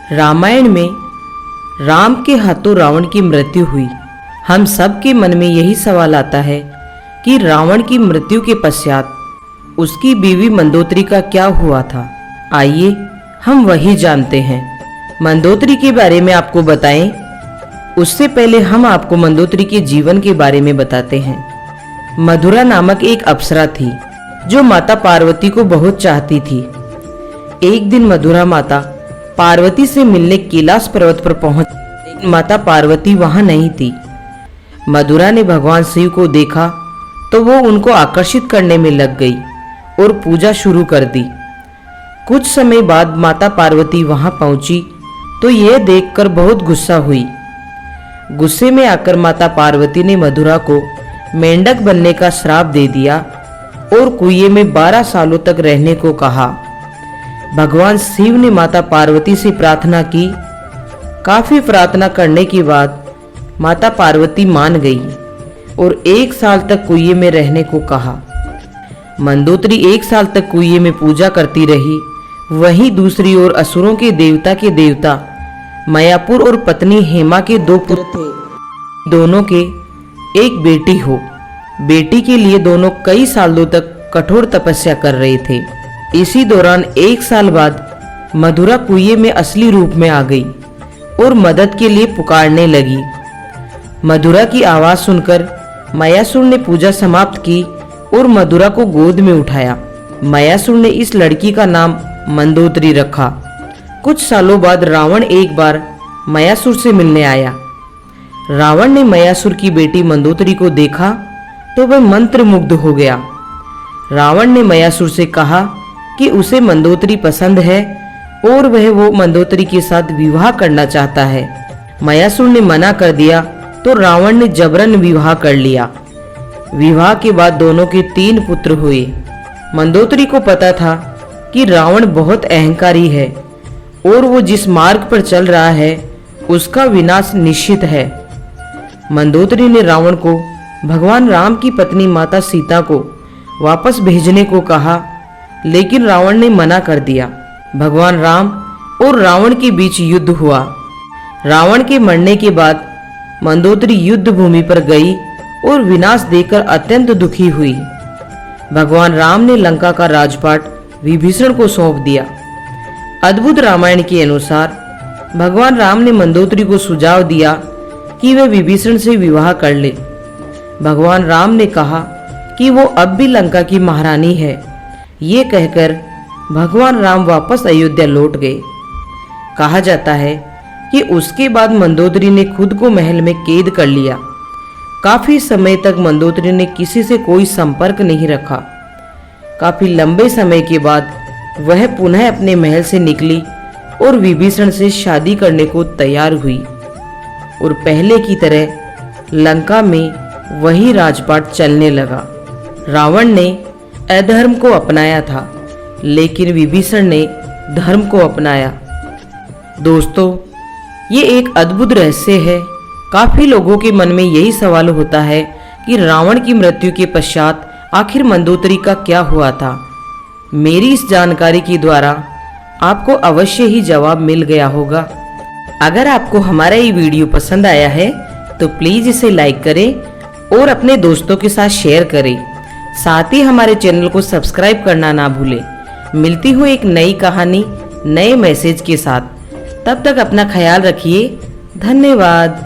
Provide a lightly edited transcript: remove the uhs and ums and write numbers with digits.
रामायण में राम के हाथों रावण की मृत्यु हुई। हम सब के मन में यही सवाल आता है कि रावण की मृत्यु के पश्चात उसकी बीवी मंदोदरी का क्या हुआ था। आइए हम वही जानते हैं। मंदोदरी के बारे में आपको बताएं, उससे पहले हम आपको मंदोदरी के जीवन के बारे में बताते हैं। मधुरा नामक एक अप्सरा थी जो माता पार्वती को बहुत चाहती थी। एक दिन मधुरा माता पार्वती से मिलने कैलाश पर्वत पर पहुंच, लेकिन माता पार्वती वहां नहीं थी। मधुरा ने भगवान शिव को देखा तो वो उनको आकर्षित करने में लग गई और पूजा शुरू कर दी। कुछ समय बाद माता पार्वती वहां पहुंची तो यह देखकर बहुत गुस्सा हुई। गुस्से में आकर माता पार्वती ने मधुरा को मेंढक बनने का श्राप दे दिया और कुएं में 12 सालों तक रहने को कहा। भगवान शिव ने माता पार्वती से प्रार्थना की। काफी प्रार्थना करने के बाद माता पार्वती मान गई और 1 साल तक कुएं में रहने को कहा। मंदोदरी 1 साल तक कुएं में पूजा करती रही। वहीं दूसरी ओर असुरों के देवता मयापुर और पत्नी हेमा के 2 पुत्र थे। दोनों के एक बेटी हो। बेटी के लिए दोनों कई सालों तक कठोर तपस्या कर रहे थे। इसी दौरान 1 साल बाद मधुरा कुएं में असली रूप में आ गई और मदद के लिए पुकारने लगी। मधुरा की आवाज सुनकर मयासुर ने पूजा समाप्त की और मधुरा को गोद में उठाया। मयासुर ने इस लड़की का नाम मंदोदरी रखा। कुछ सालों बाद रावण एक बार मयासुर से मिलने आया। रावण ने मयासुर की बेटी मंदोदरी को देखा तो वह मंत्रमुग्ध हो गया। रावण ने मयासुर से कहा कि उसे मंदोदरी पसंद है और वह वो मंदोदरी के साथ विवाह करना चाहता है। मयासुर ने मना कर दिया तो रावण ने जबरन विवाह कर लिया। विवाह के बाद दोनों के 3 पुत्र हुए। मंदोदरी को पता था कि रावण बहुत अहंकारी है और वो जिस मार्ग पर चल रहा है उसका विनाश निश्चित है। मंदोदरी ने रावण को भगवान राम की पत्नी माता सीता को वापस भेजने को कहा, लेकिन रावण ने मना कर दिया। भगवान राम और रावण के बीच युद्ध हुआ। रावण के मरने के बाद मंदोदरी युद्ध भूमि पर गई और विनाश देखकर अत्यंत दुखी हुई। भगवान राम ने लंका का राजपाट विभीषण को सौंप दिया। अद्भुत रामायण के अनुसार भगवान राम ने मंदोदरी को सुझाव दिया कि वह विभीषण से विवाह कर ले। भगवान राम ने कहा कि वो अब भी लंका की महारानी है। ये कहकर भगवान राम वापस अयोध्या लौट गए। कहा जाता है कि उसके बाद मंदोदरी ने खुद को महल में कैद कर लिया। काफी समय तक मंदोदरी ने किसी से कोई संपर्क नहीं रखा। काफी लंबे समय के बाद वह पुनः अपने महल से निकली और विभीषण से शादी करने को तैयार हुई और पहले की तरह लंका में वही राजपाट चलने लगा। रावण ने अधर्म को अपनाया था, लेकिन विभीषण ने धर्म को अपनाया। दोस्तों, ये एक अद्भुत रहस्य है। काफी लोगों के मन में यही सवाल होता है कि रावण की मृत्यु के पश्चात आखिर मंदोदरी का क्या हुआ था। मेरी इस जानकारी के द्वारा आपको अवश्य ही जवाब मिल गया होगा। अगर आपको हमारा ये वीडियो पसंद आया है तो प्लीज इसे लाइक करें और अपने दोस्तों के साथ शेयर करें। साथ ही हमारे चैनल को सब्सक्राइब करना ना भूलें। मिलती हूँ एक नई कहानी नए मैसेज के साथ। तब तक अपना ख्याल रखिए। धन्यवाद।